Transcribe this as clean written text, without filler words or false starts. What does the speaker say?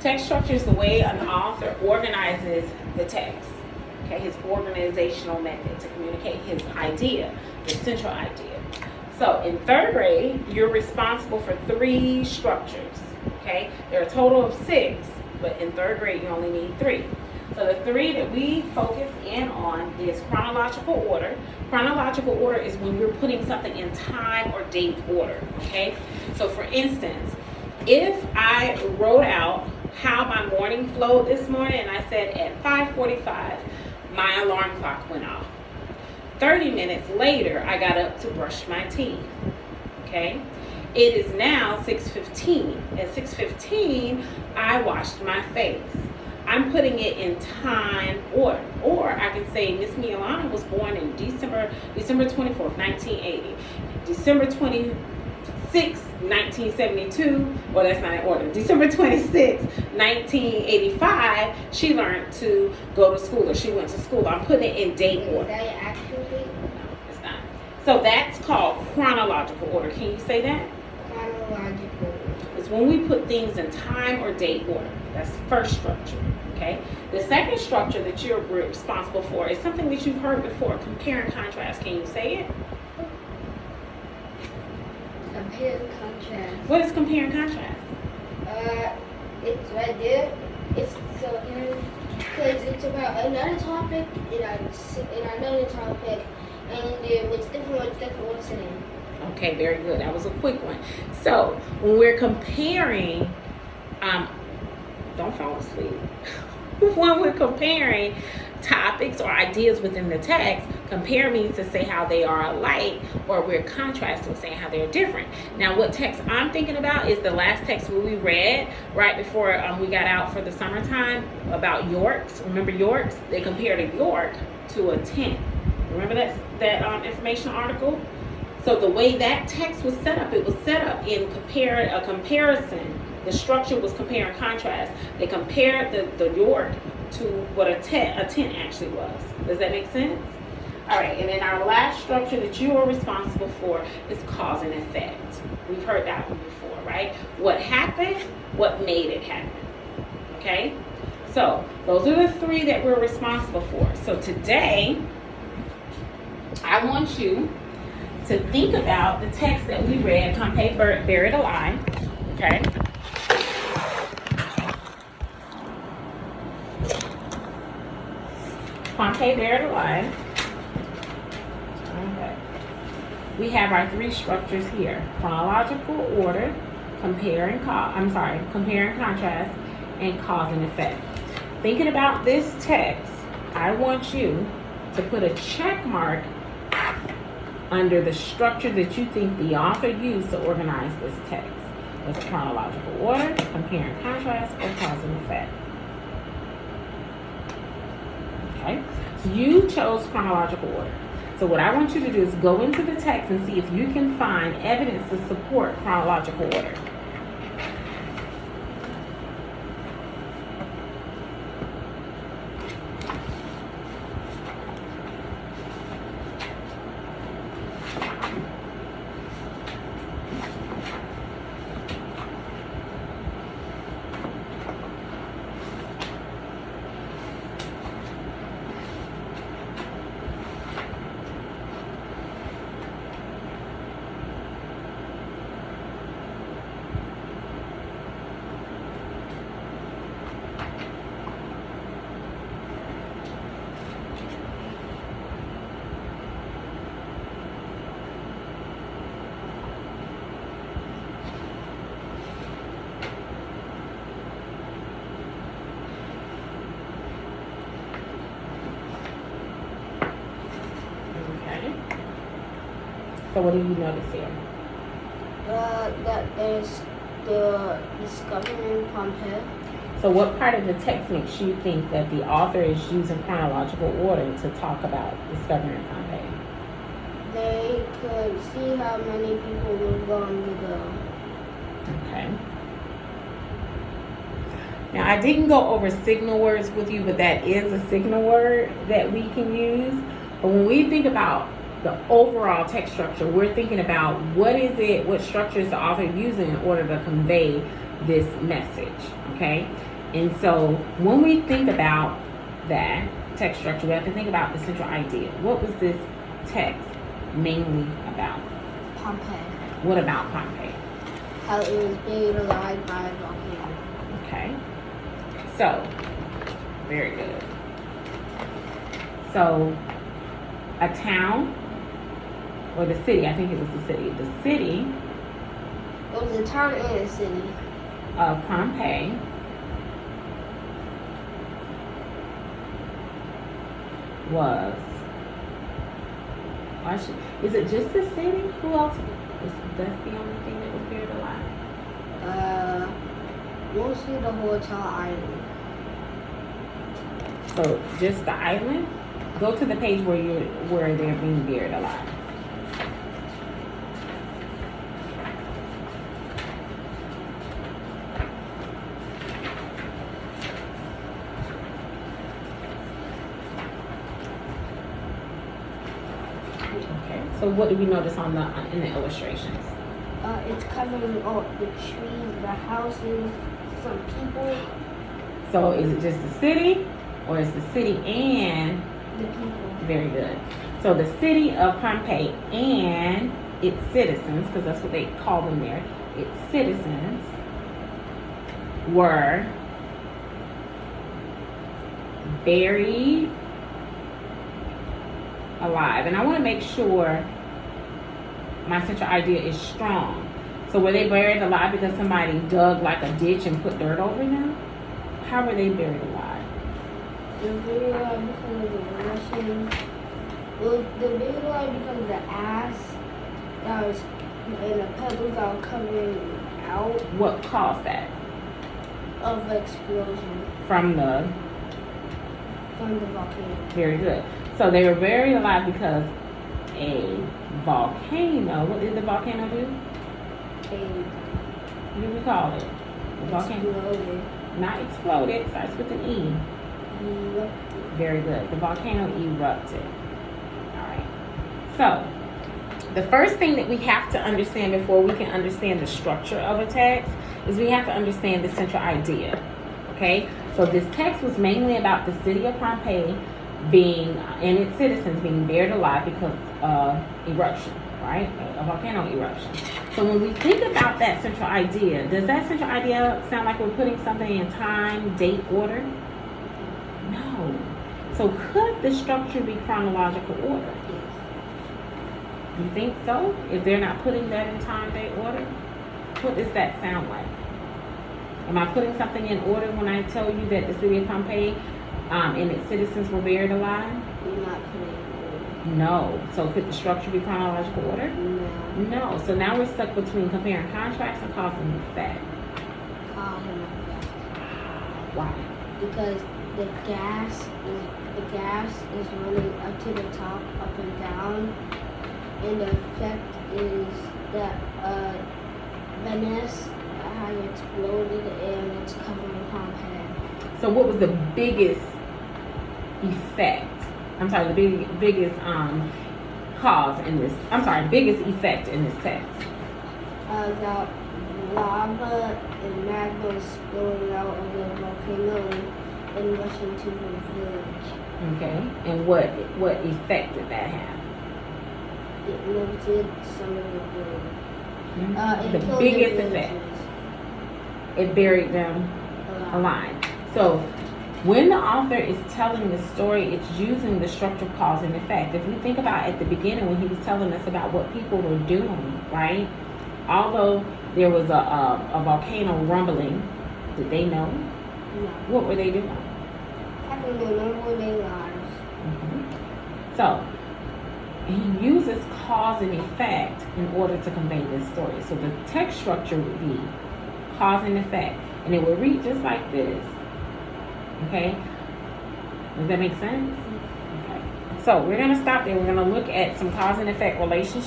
Text structure is the way an author organizes the text. Okay, his organizational method to communicate his idea, the central idea. So in third grade, you're responsible for 3 structures. Okay, there are a total of 6, but in third grade you only need 3. So the 3 that we focus in on is chronological order. Chronological order is when you're putting something in time or date order. Okay, so for instance, if I wrote out how my morning flowed this morning and I said at 5:45 my alarm clock went off. 30 minutes later I got up to brush my teeth. Okay, it is now 6:15. At 6:15 I washed my face. I'm putting it in time order. Or I can say Miss Miolana was born in December 24th, 1980. December 26th, 1972, well, that's not in order. December 26th, 1985, she learned to go to school, or she went to school. I'm putting it in date order. Is that your actual date? No, it's not. So that's called chronological order. Can you say that? Chronological order. It's when we put things in time or date order. That's the first structure. Okay. The second structure that you're responsible for is something that you've heard before: compare and contrast. Can you say it? Compare and contrast. What is compare and contrast? It's right there. It's so because it's about another topic and another topic, and what's different, what's the name? Okay, very good. That was a quick one. So when we're comparing, don't fall asleep. When we're comparing topics or ideas within the text, compare means to say how they are alike, or we're contrasting, saying how they're different. Now, what text I'm thinking about is the last text we read right before we got out for the summertime about Yorks. Remember Yorks? They compared a York to a tent. Remember that information article? So the way that text was set up, it was set up in a comparison. The structure was compare and contrast. They compared the York to what a tent actually was. Does that make sense? All right, and then our last structure that you are responsible for is cause and effect. We've heard that one before, right? What happened, what made it happen. Okay? So those are the 3 that we're responsible for. So today, I want you to think about the text that we read, Pompey Buried Alive. Okay? Pompey Buried Alive. Okay. We have our 3 structures here: chronological order, compare and contrast, and cause and effect. Thinking about this text, I want you to put a check mark under the structure that you think the author used to organize this text. Was it chronological order, compare and contrast, or cause and effect? Okay, so you chose chronological order. So what I want you to do is go into the text and see if you can find evidence to support chronological order. So what do you notice here? That there's the discovering Pompeii. So what part of the text makes you think that the author is using chronological order to talk about discovering Pompeii? They could see how many people were going to go. Okay. Now, I didn't go over signal words with you, but that is a signal word that we can use. But when we think about the overall text structure, we're thinking about what structure is the author using in order to convey this message, okay? And so when we think about that text structure, we have to think about the central idea. What was this text mainly about? Pompeii. What about Pompeii? How it was buried alive by a volcano. Okay. So, very good. So, a town, or the city, I think it was the city. The city It was a town and a city. of Pompeii was, is it just the city? Who else? That's the only thing that was buried alive. Mostly the hotel island. So just the island. Go to the page where they're being buried alive. Okay. So what do we notice on in the illustrations? It's covering all the trees, the houses, some people, So is it just the city, or is the city and the people. very good? So the city of Pompeii and its citizens, because that's what they call them there, its citizens were buried alive. And I want to make sure my central idea is strong. So were they buried alive because somebody dug like a ditch and put dirt over them? How were they buried alive? They're buried alive because of the Russian. Well, they're buried alive because of the ass that was and the pebbles that were covering out What caused that? of the explosion From the, from the volcano. very good. So they were buried alive because a volcano, what did the volcano do? What do we call it? The volcano, Exploded. not exploded, starts with an E. Erupted. Very good. The volcano erupted. All right. So, the first thing that we have to understand before we can understand the structure of a text is we have to understand the central idea. Okay? So, this text was mainly about the city of Pompeii being, and its citizens being buried alive because of eruption, right? A volcano eruption. So, when we think about that central idea, does that central idea sound like we're putting something in time, date, order? No. So could the structure be chronological order? You think so? If they're not putting that in time, date, order? What does that sound like? Am I putting something in order when I tell you that the city of Pompeii and its citizens were buried alive? You're not putting it No. So could the structure be chronological order? in. No. No. So now we're stuck between comparing contracts and cause and effect. Cause and effect. Why? Because the gas is running up to the top, up and down, and the effect is that Venice has exploded and it's covering Pompeii. So what was the biggest effect? I'm sorry, the biggest cause in this. I'm sorry, biggest effect in this text. That lava and magma is spilling out of the volcano and rushing to the village. Okay, and what effect did that have? It limited some of the village. It The killed biggest the effect. villagers It buried them alive. So when the author is telling the story, it's using the structure of cause and effect. If we think about at the beginning when he was telling us about what people were doing, right? Although there was a volcano rumbling, did they know? No. What were they doing? Having their normal day lives. So he uses cause and effect in order to convey this story. So the text structure would be cause and effect, and it would read just like this. Okay? Does that make sense? Okay. So we're going to stop there. We're going to look at some cause and effect relationships.